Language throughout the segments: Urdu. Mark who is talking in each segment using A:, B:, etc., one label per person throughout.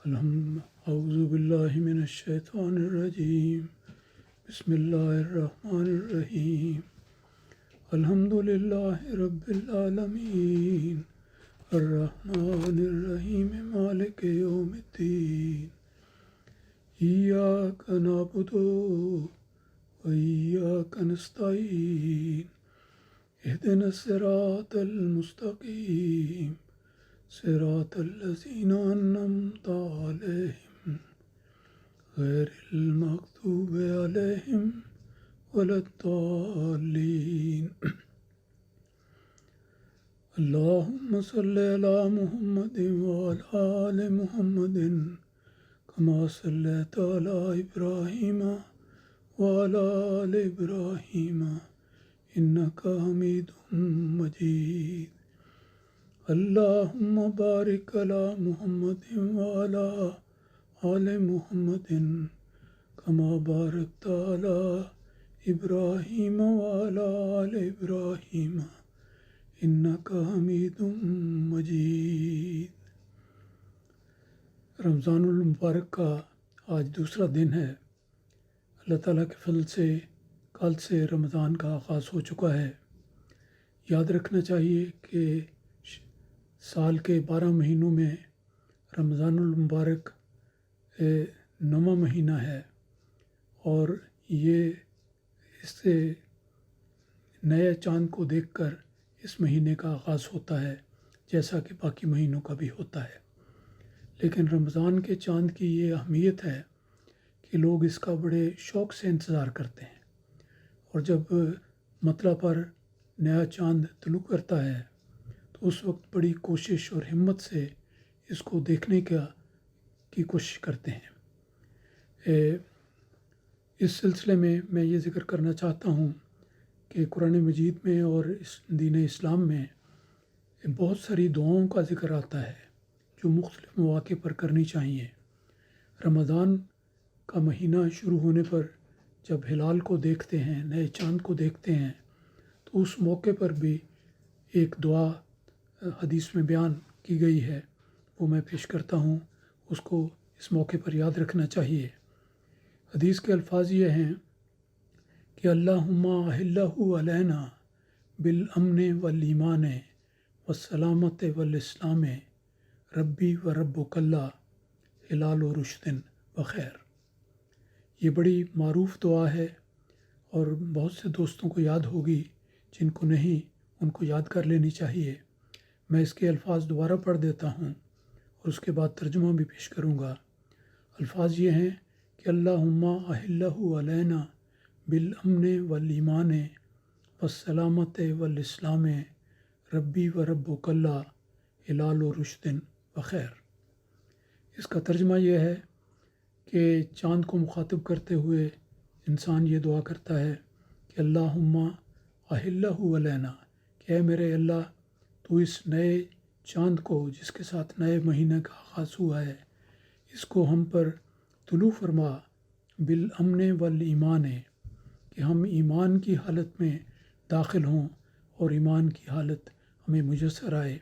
A: اعوذ باللہ من الشیطان الرجیم بسم اللہ الرحمن الرحیم الحمد للہ رب العالمین الرحمن الرحیم مالک یوم الدین ایاک نعبد و ایاک نستعین اہدنا الصراط المستقیم صراط الذین انعمت علیہم غیر المغضوب علیہم ولا الضالین اللہم صلی علی محمد وعلی آل محمد کما صلیت علی ابراہیم وعلی آل ابراہیم انک حمید مجید اللہم بارک علی محمد وعلی آل محمد کما بارکت علی ابراہیم وعلی آل ابراہیم انک حمید مجید۔ رمضان المبارک کا آج دوسرا دن ہے۔ اللہ تعالیٰ کے فضل سے کل سے رمضان کا آغاز ہو چکا ہے۔ یاد رکھنا چاہیے کہ سال کے 12 مہینوں میں رمضان المبارک 9واں مہینہ ہے، اور یہ اس سے نئے چاند کو دیکھ کر اس مہینے کا آغاز ہوتا ہے، جیسا کہ باقی مہینوں کا بھی ہوتا ہے۔ لیکن رمضان کے چاند کی یہ اہمیت ہے کہ لوگ اس کا بڑے شوق سے انتظار کرتے ہیں، اور جب مطلع پر نیا چاند طلوع کرتا ہے تو اس وقت بڑی کوشش اور ہمت سے اس کو دیکھنے کی کوشش کرتے ہیں۔ اس سلسلے میں یہ ذکر کرنا چاہتا ہوں کہ قرآن مجید میں اور دین اسلام میں بہت ساری دعاؤں کا ذکر آتا ہے جو مختلف مواقع پر کرنی چاہیے۔ رمضان کا مہینہ شروع ہونے پر جب ہلال کو دیکھتے ہیں، نئے چاند کو دیکھتے ہیں، تو اس موقع پر بھی ایک دعا حدیث میں بیان کی گئی ہے، وہ میں پیش کرتا ہوں۔ اس کو اس موقع پر یاد رکھنا چاہیے۔ حدیث کے الفاظ یہ ہیں کہ اللہم احلہ علینا بالامن والایمان والسلامت والاسلام ربی و ربک اللہ ہلال و رشد بخیر۔ یہ بڑی معروف دعا ہے اور بہت سے دوستوں کو یاد ہوگی، جن کو نہیں ان کو یاد کر لینی چاہیے۔ میں اس کے الفاظ دوبارہ پڑھ دیتا ہوں اور اس کے بعد ترجمہ بھی پیش کروں گا۔ الفاظ یہ ہیں کہ اللہم احلہ علینا بالامن والایمان والسلامت والاسلام ربی و ربک اللہ ہلال و رشد بخیر۔ اس کا ترجمہ یہ ہے کہ چاند کو مخاطب کرتے ہوئے انسان یہ دعا کرتا ہے کہ اللہم احلہ علینا، کہ اے میرے اللہ، تو اس نئے چاند کو جس کے ساتھ نئے مہینے کا آغاز ہوا ہے، اس کو ہم پر طلوع فرما بالامن والایمان، کہ ہم ایمان کی حالت میں داخل ہوں اور ایمان کی حالت ہمیں میسر آئے،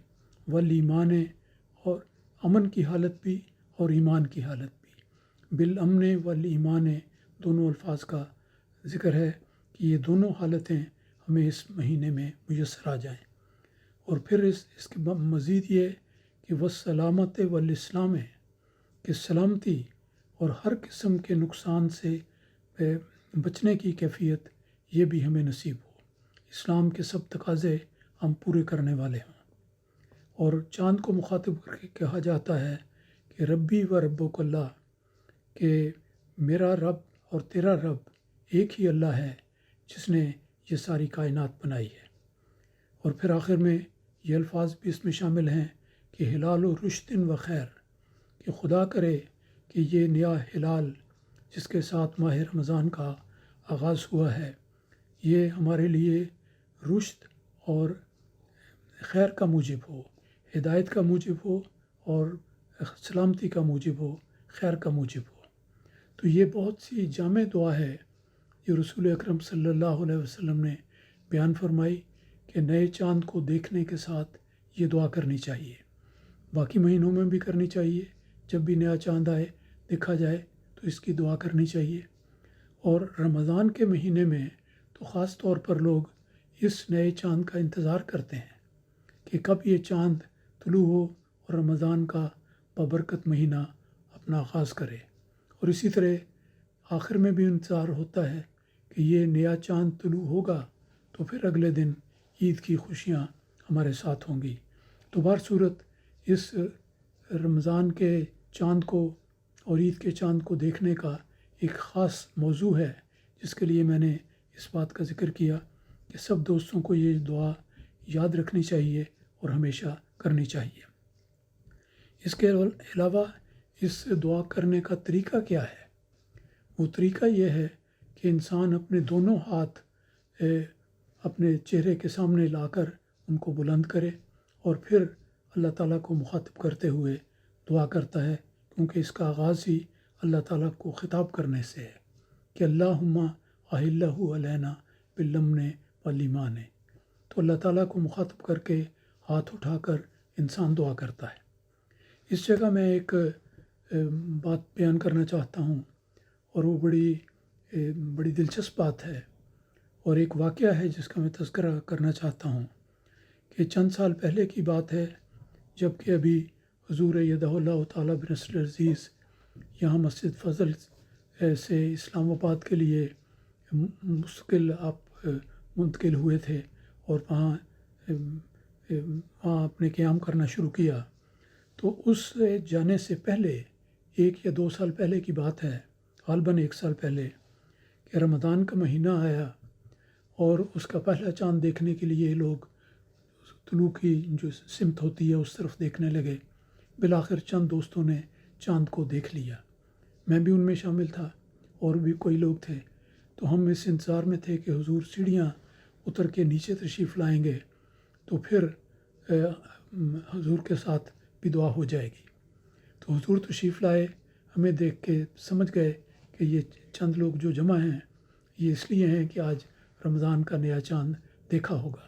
A: والایمان، اور امن کی حالت بھی اور ایمان کی حالت بھی۔ بالامن والایمان دونوں الفاظ کا ذکر ہے کہ یہ دونوں حالتیں ہمیں اس مہینے میں میسر آ جائیں۔ اور پھر اس کے مزید یہ کہ والسلامت والاسلام، کہ سلامتی اور ہر قسم کے نقصان سے بچنے کی کیفیت یہ بھی ہمیں نصیب ہو، اسلام کے سب تقاضے ہم پورے کرنے والے ہوں۔ اور چاند کو مخاطب کر کے کہا جاتا ہے کہ ربی و ربک اللہ، کہ میرا رب اور تیرا رب ایک ہی اللہ ہے جس نے یہ ساری کائنات بنائی ہے۔ اور پھر آخر میں یہ الفاظ بھی اس میں شامل ہیں کہ ہلال و رشد و خیر، کہ خدا کرے کہ یہ نیا ہلال جس کے ساتھ ماہ رمضان کا آغاز ہوا ہے، یہ ہمارے لیے رشد اور خیر کا موجب ہو، ہدایت کا موجب ہو، اور سلامتی کا موجب ہو، خیر کا موجب ہو۔ تو یہ بہت سی جامع دعا ہے جو رسول اکرم صلی اللہ علیہ وسلم نے بیان فرمائی کہ نئے چاند کو دیکھنے کے ساتھ یہ دعا کرنی چاہیے۔ باقی مہینوں میں بھی کرنی چاہیے، جب بھی نیا چاند آئے دیکھا جائے تو اس کی دعا کرنی چاہیے۔ اور رمضان کے مہینے میں تو خاص طور پر لوگ اس نئے چاند کا انتظار کرتے ہیں کہ کب یہ چاند طلوع ہو اور رمضان کا بابرکت مہینہ اپنا آغاز کرے۔ اور اسی طرح آخر میں بھی انتظار ہوتا ہے کہ یہ نیا چاند طلوع ہوگا تو پھر اگلے دن عید کی خوشیاں ہمارے ساتھ ہوں گی۔ تو بہر صورت اس رمضان کے چاند کو اور عید کے چاند کو دیکھنے کا ایک خاص موضوع ہے، جس کے لیے میں نے اس بات کا ذکر کیا کہ سب دوستوں کو یہ دعا یاد رکھنی چاہیے اور ہمیشہ کرنی چاہیے۔ اس کے علاوہ اس دعا کرنے کا طریقہ کیا ہے؟ وہ طریقہ یہ ہے کہ انسان اپنے دونوں ہاتھ اپنے چہرے کے سامنے لا کر ان کو بلند کرے اور پھر اللہ تعالیٰ کو مخاطب کرتے ہوئے دعا کرتا ہے، کیونکہ اس کا آغاز ہی اللہ تعالیٰ کو خطاب کرنے سے ہے کہ اللہم احلہ علینا بالامن والایمان۔ تو اللہ تعالیٰ کو مخاطب کر کے ہاتھ اٹھا کر انسان دعا کرتا ہے۔ اس جگہ میں ایک بات بیان کرنا چاہتا ہوں، اور وہ بڑی دلچسپ بات ہے اور ایک واقعہ ہے جس کا میں تذکرہ کرنا چاہتا ہوں کہ چند سال پہلے کی بات ہے، جب کہ ابھی حضور ایدہ اللہ تعالیٰ بنصر عزیز یہاں مسجد فضل سے اسلام آباد کے لیے مستقل آپ منتقل ہوئے تھے اور وہاں اپنے قیام کرنا شروع کیا۔ تو اس سے جانے سے پہلے 1 یا 2 سال پہلے کی بات ہے، غالباً 1 سال پہلے، کہ رمضان کا مہینہ آیا اور اس کا پہلا چاند دیکھنے کے لیے لوگ طلوع کی جو سمت ہوتی ہے اس طرف دیکھنے لگے۔ بالآخر چند دوستوں نے چاند کو دیکھ لیا، میں بھی ان میں شامل تھا اور بھی کوئی لوگ تھے۔ تو ہم اس انتظار میں تھے کہ حضور سیڑھیاں اتر کے نیچے تشریف لائیں گے تو پھر حضور کے ساتھ بھی دعا ہو جائے گی۔ تو حضور تشریف لائے، ہمیں دیکھ کے سمجھ گئے کہ یہ چند لوگ جو جمع ہیں یہ اس لیے ہیں کہ آج رمضان کا نیا چاند دیکھا ہوگا۔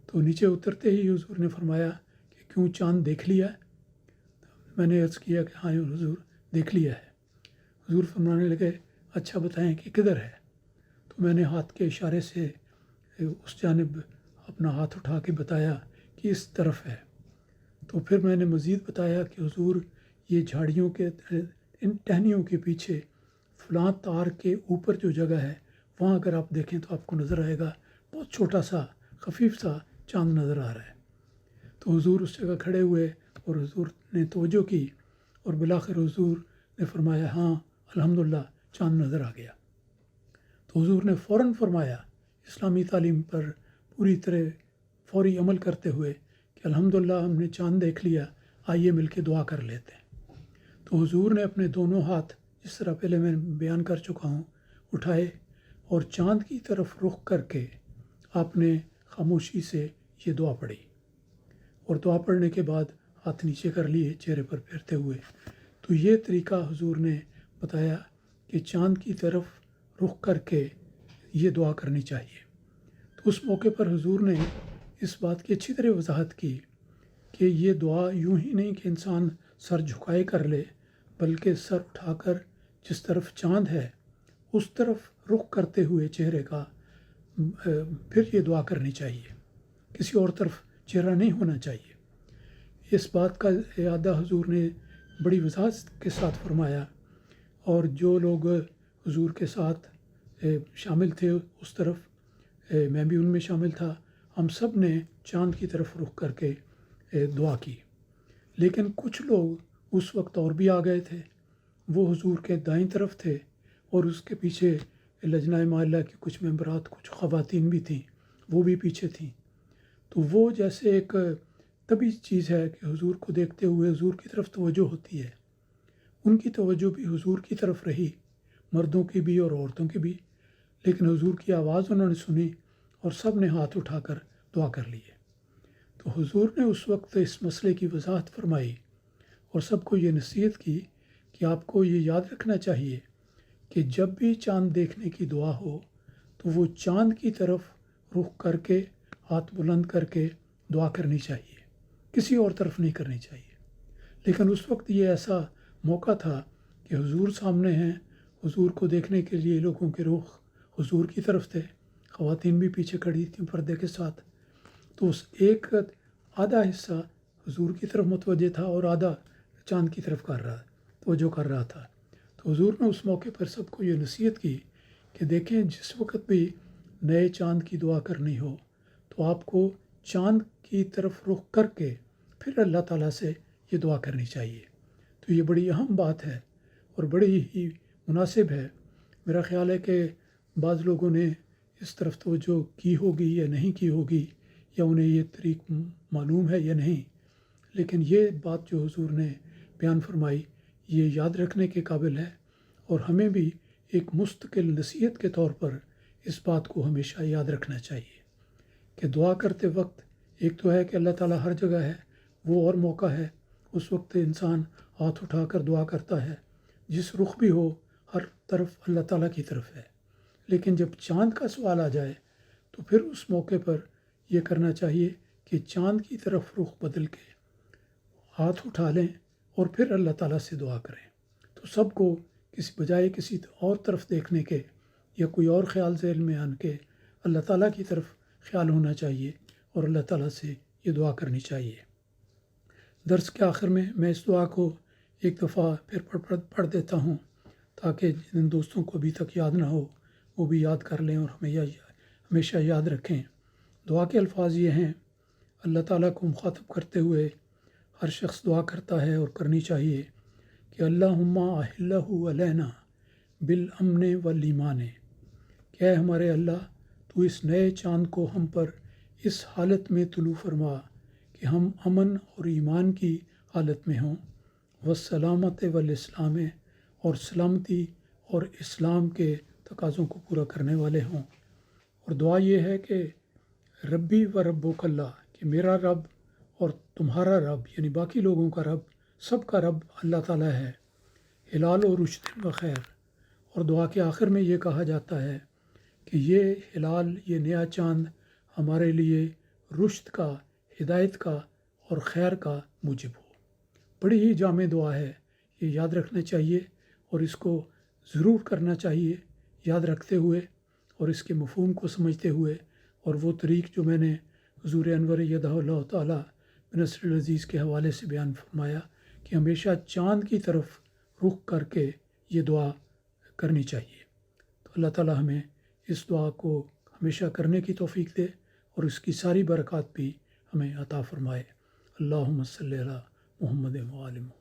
A: تو نیچے اترتے ہی حضور نے فرمایا کہ کیوں چاند دیکھ لیا ہے؟ میں نے عرض کیا کہ ہاں حضور دیکھ لیا ہے۔ حضور فرمانے لگے اچھا بتائیں کہ کدھر ہے؟ تو میں نے ہاتھ کے اشارے سے اس جانب اپنا ہاتھ اٹھا کے بتایا کہ اس طرف ہے۔ تو پھر میں نے مزید بتایا کہ حضور یہ جھاڑیوں کے ان ٹہنیوں کے پیچھے فلاں تار کے اوپر جو جگہ ہے وہاں اگر آپ دیکھیں تو آپ کو نظر آئے گا بہت چھوٹا سا خفیف سا چاند نظر آ رہا ہے۔ تو حضور اس جگہ کھڑے ہوئے اور حضور نے توجہ کی اور بالآخر حضور نے فرمایا ہاں الحمدللہ چاند نظر آ گیا۔ تو حضور نے فوراً فرمایا اسلامی تعلیم پر پوری طرح فوری عمل کرتے ہوئے کہ الحمدللہ ہم نے چاند دیکھ لیا، آئیے مل کے دعا کر لیتے ہیں۔ تو حضور نے اپنے دونوں ہاتھ جس طرح پہلے میں بیان کر چکا ہوں اٹھائے اور چاند کی طرف رخ کر کے آپ نے خاموشی سے یہ دعا پڑھی، اور دعا پڑھنے کے بعد ہاتھ نیچے کر لیے چہرے پر پھیرتے ہوئے۔ تو یہ طریقہ حضور نے بتایا کہ چاند کی طرف رخ کر کے یہ دعا کرنی چاہیے۔ تو اس موقع پر حضور نے اس بات کی اچھی طرح وضاحت کی کہ یہ دعا یوں ہی نہیں کہ انسان سر جھکائے کر لے، بلکہ سر اٹھا کر جس طرف چاند ہے اس طرف رخ کرتے ہوئے چہرے کا پھر یہ دعا کرنی چاہیے، کسی اور طرف چہرہ نہیں ہونا چاہیے۔ اس بات کا اعادہ حضور نے بڑی وضاحت کے ساتھ فرمایا، اور جو لوگ حضور کے ساتھ شامل تھے اس طرف، میں بھی ان میں شامل تھا، ہم سب نے چاند کی طرف رخ کر کے دعا کی۔ لیکن کچھ لوگ اس وقت اور بھی آ گئے تھے، وہ حضور کے دائیں طرف تھے اور اس کے پیچھے لجنہ مائلہ کی کچھ ممبرات، کچھ خواتین بھی تھیں، وہ بھی پیچھے تھیں۔ تو وہ جیسے ایک طبی چیز ہے کہ حضور کو دیکھتے ہوئے حضور کی طرف توجہ ہوتی ہے، ان کی توجہ بھی حضور کی طرف رہی، مردوں کی بھی اور عورتوں کی بھی، لیکن حضور کی آواز انہوں نے سنی اور سب نے ہاتھ اٹھا کر دعا کر لیے۔ تو حضور نے اس وقت اس مسئلے کی وضاحت فرمائی اور سب کو یہ نصیحت کی کہ آپ کو یہ یاد رکھنا چاہیے کہ جب بھی چاند دیکھنے کی دعا ہو تو وہ چاند کی طرف رخ کر کے ہاتھ بلند کر کے دعا کرنی چاہیے، کسی اور طرف نہیں کرنی چاہیے۔ لیکن اس وقت یہ ایسا موقع تھا کہ حضور سامنے ہیں، حضور کو دیکھنے کے لیے لوگوں کے رخ حضور کی طرف تھے، خواتین بھی پیچھے کھڑی تھیں پردے کے ساتھ، تو اس ایک آدھا حصہ حضور کی طرف متوجہ تھا اور آدھا چاند کی طرف توجہ کر رہا تھا۔ تو حضور نے اس موقع پر سب کو یہ نصیحت کی کہ دیکھیں، جس وقت بھی نئے چاند کی دعا کرنی ہو تو آپ کو چاند کی طرف رخ کر کے پھر اللہ تعالیٰ سے یہ دعا کرنی چاہیے۔ تو یہ بڑی اہم بات ہے اور بڑی ہی مناسب ہے۔ میرا خیال ہے کہ بعض لوگوں نے اس طرف توجہ کی ہوگی یا نہیں کی ہوگی، یا انہیں یہ طریق معلوم ہے یا نہیں، لیکن یہ بات جو حضور نے بیان فرمائی یہ یاد رکھنے کے قابل ہے، اور ہمیں بھی ایک مستقل نصیحت کے طور پر اس بات کو ہمیشہ یاد رکھنا چاہیے کہ دعا کرتے وقت ایک تو ہے کہ اللہ تعالیٰ ہر جگہ ہے، وہ اور موقع ہے، اس وقت انسان ہاتھ اٹھا کر دعا کرتا ہے، جس رخ بھی ہو ہر طرف اللہ تعالیٰ کی طرف ہے۔ لیکن جب چاند کا سوال آ جائے تو پھر اس موقع پر یہ کرنا چاہیے کہ چاند کی طرف رخ بدل کے ہاتھ اٹھا لیں اور پھر اللہ تعالیٰ سے دعا کریں۔ تو سب کو بجائے کسی اور طرف دیکھنے کے یا کوئی اور خیال ذہن میں آن کے اللہ تعالیٰ کی طرف خیال ہونا چاہیے اور اللہ تعالیٰ سے یہ دعا کرنی چاہیے۔ درس کے آخر میں اس دعا کو ایک دفعہ پھر پڑھ دیتا ہوں تاکہ جن دوستوں کو ابھی تک یاد نہ ہو وہ بھی یاد کر لیں اور ہمیشہ یاد رکھیں۔ دعا کے الفاظ یہ ہیں۔ اللہ تعالیٰ کو مخاطب کرتے ہوئے ہر شخص دعا کرتا ہے اور کرنی چاہیے کہ اللہم احلہ علینا بالامن والایمان، کہ اے ہمارے اللہ تو اس نئے چاند کو ہم پر اس حالت میں طلوع فرما کہ ہم امن اور ایمان کی حالت میں ہوں، والسلامت والاسلام، اور سلامتی اور اسلام کے تقاضوں کو پورا کرنے والے ہوں۔ اور دعا یہ ہے کہ ربی و ربک اللہ، کہ میرا رب اور تمہارا رب یعنی باقی لوگوں کا رب، سب کا رب اللہ تعالیٰ ہے، ہلال و رشد و خیر۔ اور دعا کے آخر میں یہ کہا جاتا ہے کہ یہ ہلال، یہ نیا چاند ہمارے لیے رشد کا، ہدایت کا اور خیر کا موجب ہو۔ بڑی ہی جامع دعا ہے، یہ یاد رکھنا چاہیے اور اس کو ضرور کرنا چاہیے، یاد رکھتے ہوئے اور اس کے مفہوم کو سمجھتے ہوئے، اور وہ طریق جو میں نے حضور انور یدہ اللہ تعالیٰ بنصر العزیز کے حوالے سے بیان فرمایا کہ ہمیشہ چاند کی طرف رخ کر کے یہ دعا کرنی چاہیے۔ تو اللہ تعالیٰ ہمیں اس دعا کو ہمیشہ کرنے کی توفیق دے اور اس کی ساری برکات بھی ہمیں عطا فرمائے۔ اللہم صلی علی محمد و آل محمد۔